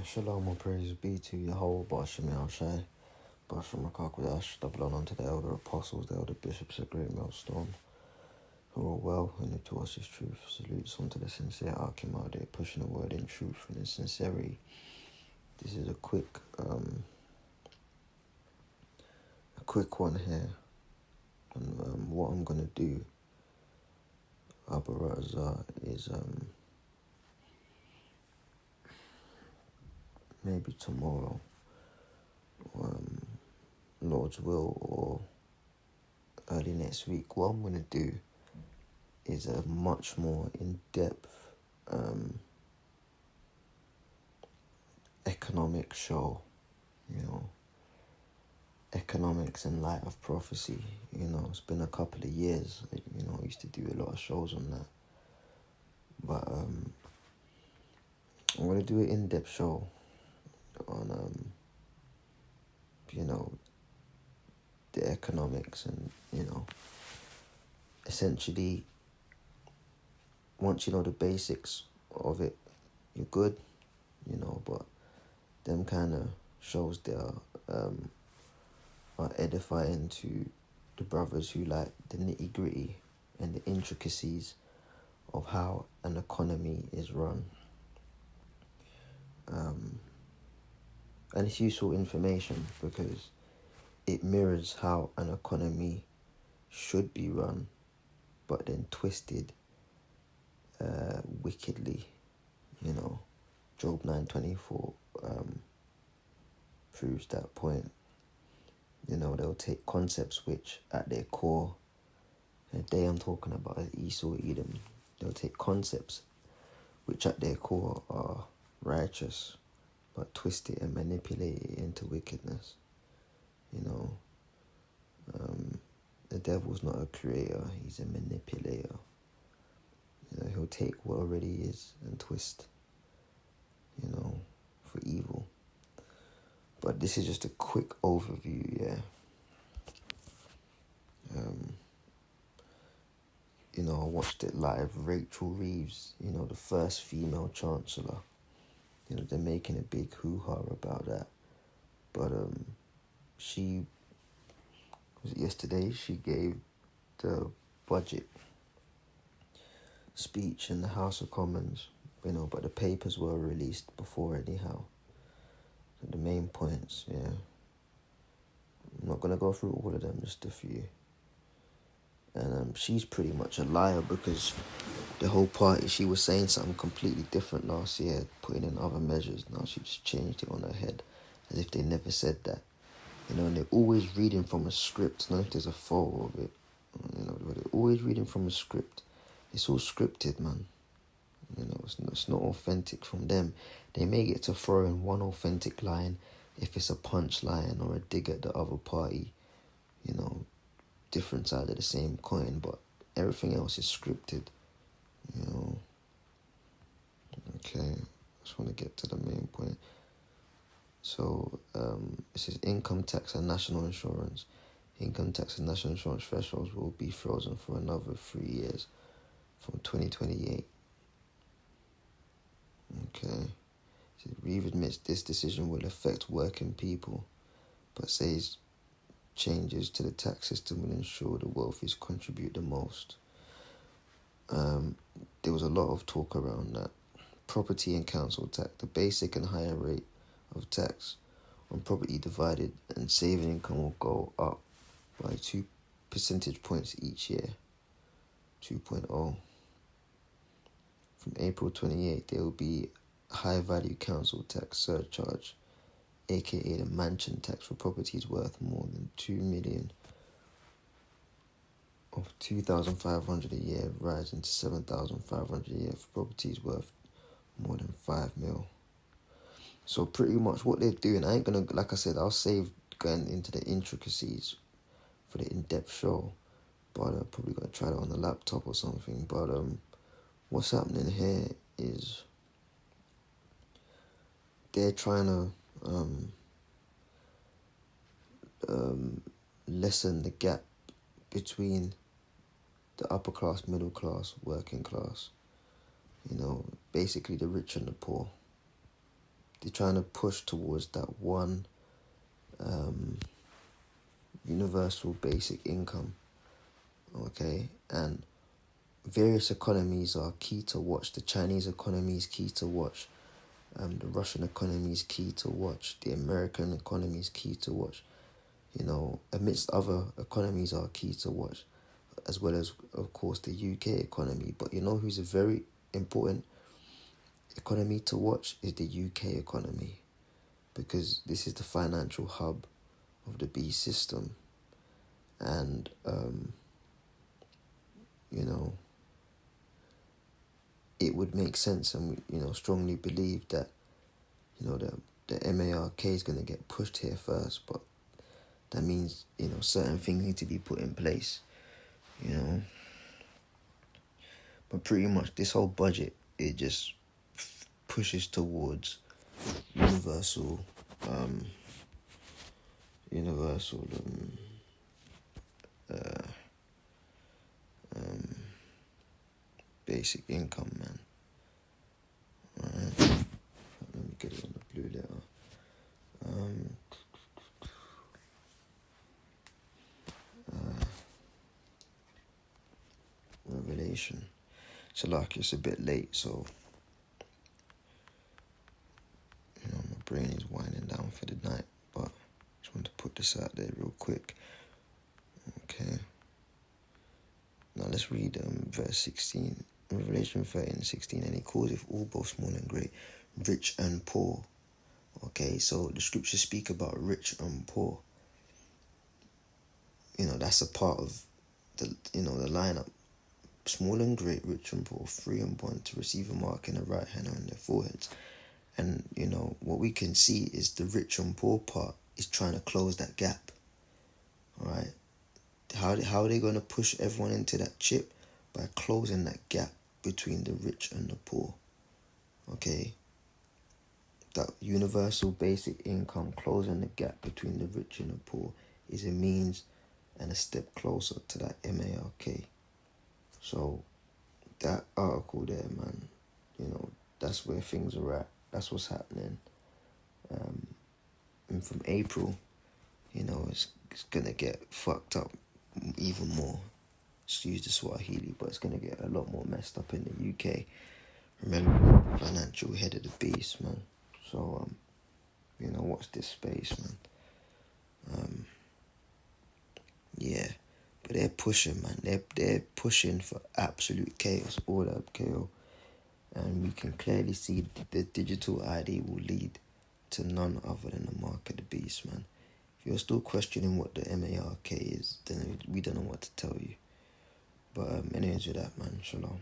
Shalom and praise be to Yahweh Bashem Yahushai, Bashem Rakakwadash, double honor unto the elder apostles, the elder bishops, the great millstone, who are well and who to us his truth. Salutes unto the sincere Archimade, pushing the word in truth and in sincerity. This is a quick one here, and what I'm gonna do, Abarazah, is maybe tomorrow, Lord's will, or early next week. What I'm gonna do is a much more in-depth economic show, economics in light of prophecy. It's been a couple of years. I used to do a lot of shows on that, but I'm gonna do an in-depth show on the economics, and essentially, once you know the basics of it, you're good. But them kind of shows there are edifying to the brothers who like the nitty-gritty and the intricacies of how an economy is run. And it's useful information because it mirrors how an economy should be run, but then twisted wickedly. Job 9:24 proves that point. They'll take concepts which at their core, the day I'm talking about is Esau, Edom. They'll take concepts which at their core are righteous, but twist it and manipulate it into wickedness. The devil's not a creator, he's a manipulator. He'll take what already is and twist, for evil. But this is just a quick overview, yeah. I watched it live. Rachel Reeves, the first female chancellor. They're making a big hoo-ha about that. But yesterday she gave the budget speech in the House of Commons, but the papers were released before anyhow. So the main points, yeah. I'm not going to go through all of them, just a few. And she's pretty much a liar because the whole party, she was saying something completely different last year, putting in other measures. Now she just changed it on her head as if they never said that. And they're always reading from a script, not if there's a photo of it. They're always reading from a script. It's all scripted, man. It's not authentic from them. They may get to throw in one authentic line if it's a punch line or a dig at the other party. Different side of the same coin, but everything else is scripted. Okay, just want to get to the main point. So, it says income tax and national insurance. Income tax and national insurance thresholds will be frozen for another 3 years from 2028. Okay. So Reeve admits this decision will affect working people, but says changes to the tax system will ensure the wealthiest contribute the most. There was a lot of talk around that. Property and council tax, the basic and higher rate of tax on property divided and saving income will go up by 2 percentage points each year, 2.0. From April 28, there will be high value council tax surcharge, aka the mansion tax for properties worth more than 2 million, of 2,500 a year, rising to 7,500 a year for properties worth more than 5 mil. So pretty much what they're doing, I ain't gonna, like I said, I'll save going into the intricacies for the in-depth show, but I'm probably gonna try it on the laptop or something. But what's happening here is they're trying to lessen the gap between the upper class, middle class, working class. Basically the rich and the poor. they're trying to push towards that one universal basic income. Okay, and various economies are key to watch. The Chinese economy is key to watch. The Russian economy is key to watch. The American economy is key to watch. Amidst other economies are key to watch, as well as, of course, the UK economy. But you know who's a very important economy to watch is the UK economy, because this is the financial hub of the beast system. And, it would make sense, and we, strongly believe that, the MARK is going to get pushed here first, but that means, certain things need to be put in place, But pretty much this whole budget, it just pushes towards universal basic income, man. Alright. Let me get it on the blue letter. Revelation. So like it's a bit late, so my brain is winding down for the night, but just want to put this out there real quick. Okay. Now let's read verse 16. Revelation 13:16, and he calls it all, both small and great, rich and poor. Okay, so the scriptures speak about rich and poor. That's a part of the lineup. Small and great, rich and poor, free and bond, to receive a mark in the right hand on their foreheads. And, what we can see is the rich and poor part is trying to close that gap. All right? How are they going to push everyone into that chip? By closing that gap between the rich and the poor. Okay? That universal basic income, closing the gap between the rich and the poor, is a means and a step closer to that MARK. So that article there, man, that's where things are at. That's what's happening. And from April, it's going to get fucked up even more. Excuse the Swahili, but it's going to get a lot more messed up in the UK. Remember, financial head of the beast, man. So, watch this space, man. Yeah. But they're pushing, man. They're pushing for absolute chaos, all out chaos. And we can clearly see the digital ID will lead to none other than the mark of the beast, man. If you're still questioning what the MARK is, then we don't know what to tell you. But anyways with that, man, shalom.